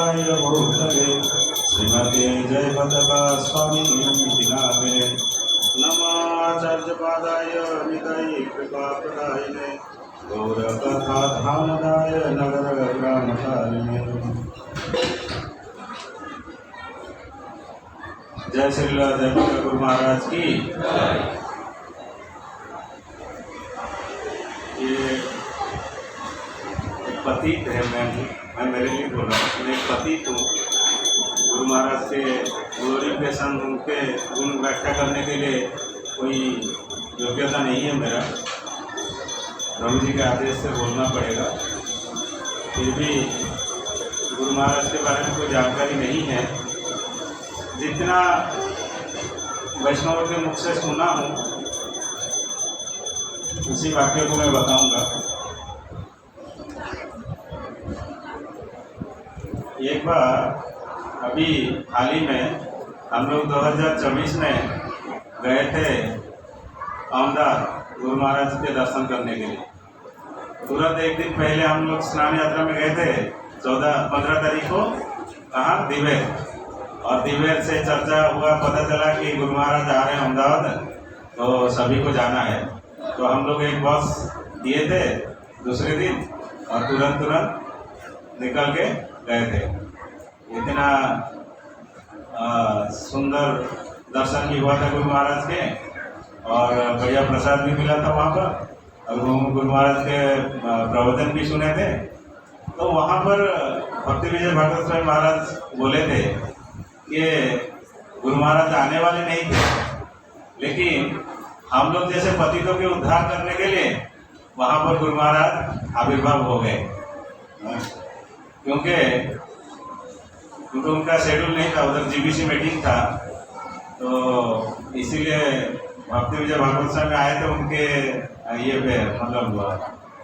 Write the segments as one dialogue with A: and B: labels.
A: गोविंदाय भूतले श्रीमते जय पताका स्वामी नामिने नमाचार्यपादाय निताय कृपाप्रदायिने गौरकथा धामदाय नगर ग्रामकारिणे। जय श्री जय गुरु महाराज की। ये पतित है, मैं मेरे लिए बोल रहा हूँ, मैं पतित हूँ। गुरु महाराज के ग्लोरिफिकेशन उनके गुण व्याख्या करने के लिए कोई योग्यता नहीं है मेरा, प्रभु जी के आदेश से बोलना पड़ेगा। फिर भी गुरु महाराज के बारे में कोई जानकारी नहीं है। जितना वैष्णव के मुख से सुना हूँ उसी वाक्य को मैं बताऊंगा। एक बार अभी हाल ही में हम लोग 2024 में गए थे अहमदाबाद गुरु महाराज के दर्शन करने के लिए। तुरंत एक दिन पहले हम लोग स्नान यात्रा में गए थे 15 तारीख को, कहाँ, दिवेर। और दिवेर से चर्चा हुआ, पता चला कि गुरु महाराज आ रहे हैं अहमदाबाद, तो सभी को जाना है। तो हम लोग एक बस दिए थे दूसरे दिन और तुरंत निकल के गए थे। इतना सुंदर दर्शन भी हुआ था गुरु महाराज के और बढ़िया प्रसाद भी मिला था वहाँ पर, और गुरु महाराज के प्रवचन भी सुने थे। तो वहाँ पर भक्ति विजय भागवत स्वामी महाराज बोले थे कि गुरु महाराज आने वाले नहीं थे, लेकिन हम लोग जैसे पतितों के उद्धार करने के लिए वहाँ पर गुरु महाराज आविर्भाव हो गए। क्योंकि उनका शेड्यूल नहीं था, उधर जीबीसी मीटिंग था, तो इसीलिए भक्ति विजय भागवत स्वामी आए थे उनके ये पे, मतलब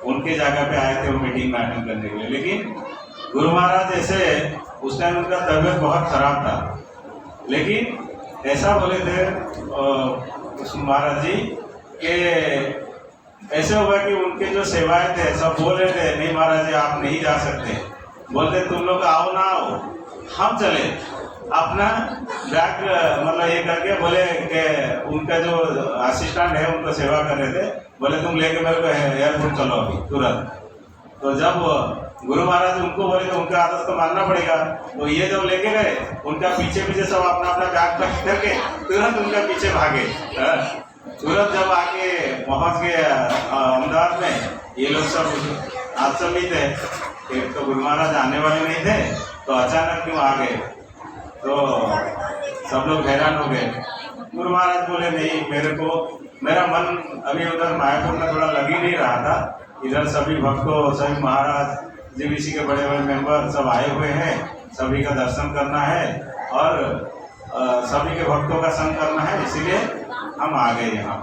A: उनके जगह पे आए थे वो मीटिंग में अटेंड करने के लिए। लेकिन गुरु महाराज ऐसे उस टाइम उनका तबीयत बहुत खराब था, लेकिन ऐसा बोले थे महाराज जी के ऐसे हुआ कि उनके जो सेवाएं थे सब बोल रहे थे, नहीं महाराज जी आप नहीं जा सकते, बोलते तुम लोग आओ ना आओ, हम चले। अपना बैग मतलब ये करके बोले कि उनका जो असिस्टेंट है उनको सेवा कर रहे थे, बोले तुम लेके मेरे को एयरपोर्ट चलो अभी तुरंत। तो जब गुरु महाराज उनको बोले तो उनका आदेश तो मानना पड़ेगा, तो ये जब लेके गए उनका पीछे पीछे सब अपना अपना बैग पैक करके तुरंत उनका पीछे भागे। तुरंत जब आके पहुंच गए अहमदाबाद में, ये लोग सब आश्चर्य थे, एक तो गुरु महाराज आने वाले नहीं थे तो अचानक क्यों आ गए, तो सब लोग हैरान हो गए। गुरु महाराज बोले नहीं, मेरा मन अभी उधर मायापुर में थोड़ा लग ही नहीं रहा था, इधर सभी भक्तों, सभी महाराज, जीबीसी के बड़े बड़े मेंबर सब आए हुए हैं, सभी का दर्शन करना है और सभी के भक्तों का संग करना है, इसीलिए हम आ गए यहाँ।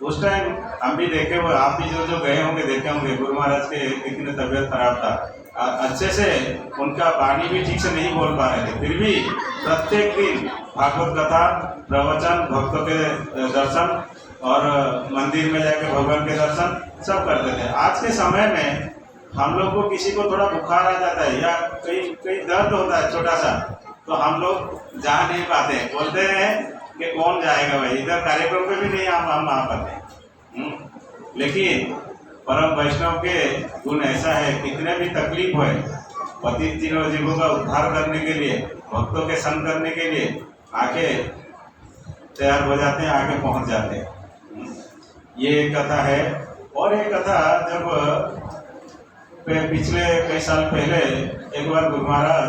A: उस टाइम हम भी देखे हुए, आप भी जो गए होंगे देखे होंगे, गुरु महाराज के कितनी तबीयत खराब था, अच्छे से उनका वाणी भी ठीक से नहीं बोल पा रहे थे, फिर भी प्रत्येक दिन भागवत कथा, प्रवचन, भक्तों के दर्शन और मंदिर में जाकर भगवान के दर्शन सब करते थे। आज के समय में हम लोग को किसी को थोड़ा बुखार आ जाता है या कहीं दर्द होता है छोटा सा, तो हम लोग जा नहीं पाते, बोलते हैं कि कौन जाएगा भाई, इधर कार्यक्रम पे भी नहीं हम आ पाते। लेकिन परम वैष्णव के गुण ऐसा है, कितने भी तकलीफ हो, पतित जीवों का उद्धार करने के लिए, भक्तों के संग करने के लिए आके तैयार हो जाते हैं, आके पहुंच जाते हैं। ये एक कथा है। और एक कथा, जब पिछले कई साल पहले एक बार गुरु महाराज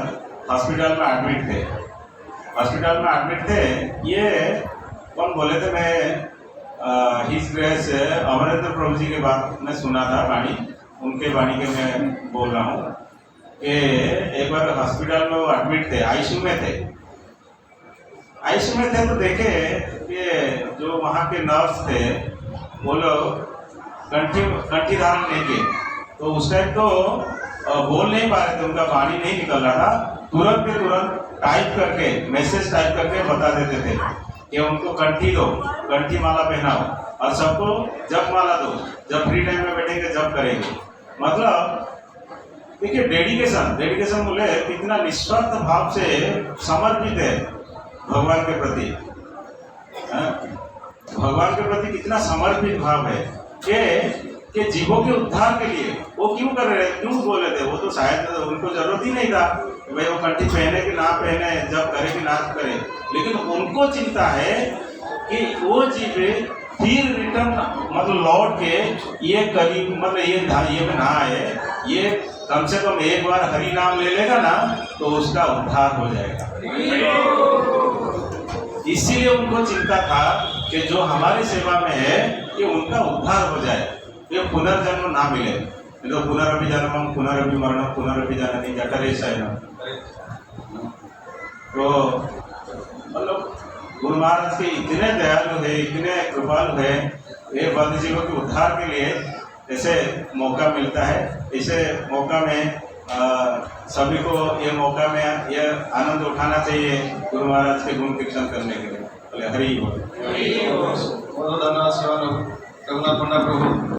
A: हॉस्पिटल में एडमिट थे। ये कौन बोले थे, मैं हिज ग्रेस अमरेंद्र प्रभु जी के बात में सुना था वाणी, उनके वाणी के मैं बोल रहा हूँ कि एक बार हॉस्पिटल में वो एडमिट थे, आईसीयू में थे। तो देखे कि जो वहाँ के नर्स थे वो लोग कंठी धारण नहीं किए, तो उस टाइम तो बोल नहीं पा रहे थे, उनका वाणी नहीं निकल रहा था। तुरंत के तुरंत मैसेज टाइप करके बता देते थे कि उनको कंठी दो, कंठी माला पहनाओ और सबको जप माला दो, जब फ्री टाइम में बैठेंगे जप करेंगे। मतलब देखिए डेडिकेशन बोले कितना निस्वार्थ भाव से समर्पित है भगवान के प्रति। हाँ? भगवान के प्रति कितना समर्पित भाव है कि जीवों के उद्धार के लिए वो क्यों कर रहे हैं, क्यों बोले थे। वो तो शायद उनको जरूरत ही नहीं था भाई वो कंठी पहने कि ना पहने, जब करे कि ना करे, लेकिन उनको चिंता है कि वो जीव फिर रिटर्न मतलब लौट के ये करीब मतलब ये में ना आए, ये कम से कम एक बार हरि नाम ले लेगा ना तो उसका उद्धार हो जाएगा। इसीलिए उनको चिंता था कि जो हमारी सेवा में है कि उनका उद्धार हो जाए, ये पुनर्जन्म ना मिले। तो पुनरपि जन्मम पुनरपि मरणम पुनरपि जननी जठरे शयनम। तो मतलब गुरु महाराज के इतने दयालु है, इतने कृपालु है, ये बद्ध जीवों के उद्धार के लिए ऐसे मौका मिलता है। इसे मौका में सभी को ये मौका में ये आनंद उठाना चाहिए गुरु महाराज के गुण कीर्तन करने के लिए। हरि बोल।
B: बहुत धन्यवाद शिवानंद रघुनाथ पंडा प्रभु।